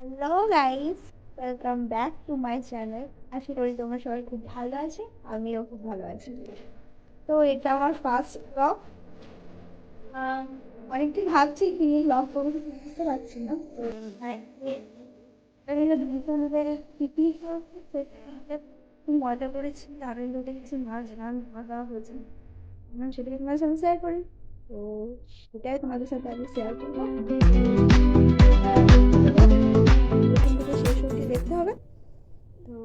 Hello guys, welcome back to my channel. আশা করি তোমরা সবাই খুব ভালো আছো, আমিও খুব ভালো আছি। তো এটা আমার ফার্স্ট ব্লগ। অনেকদিন ভাবছি কি ব্লগ করবো, কিন্তু বুঝতে পারছি না। তো পিকনিক খুব মজা করেছি, আনন্দ দেখেছি, নাচ গান খাওয়া দাওয়া হয়েছে। সেটাকে তোমার সাথে শেয়ার করি। তো সেটাই তোমাদের সাথে আমি শেয়ার করবো। প্রথম থেকে শেষ অবধি দেখতে হবে। তো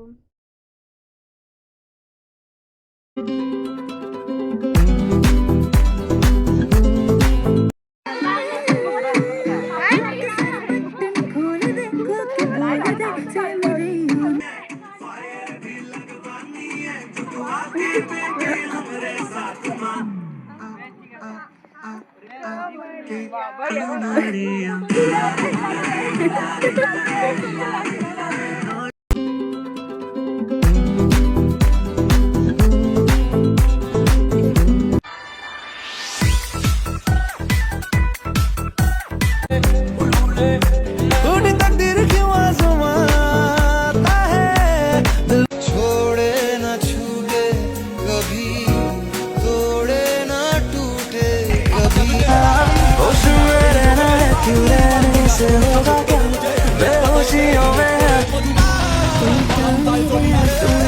छोड़े न छूटे कभी तोड़े न टूटे कभी होश में रहना है क्यों रहने से होगा क्या बेहोशियों में है तू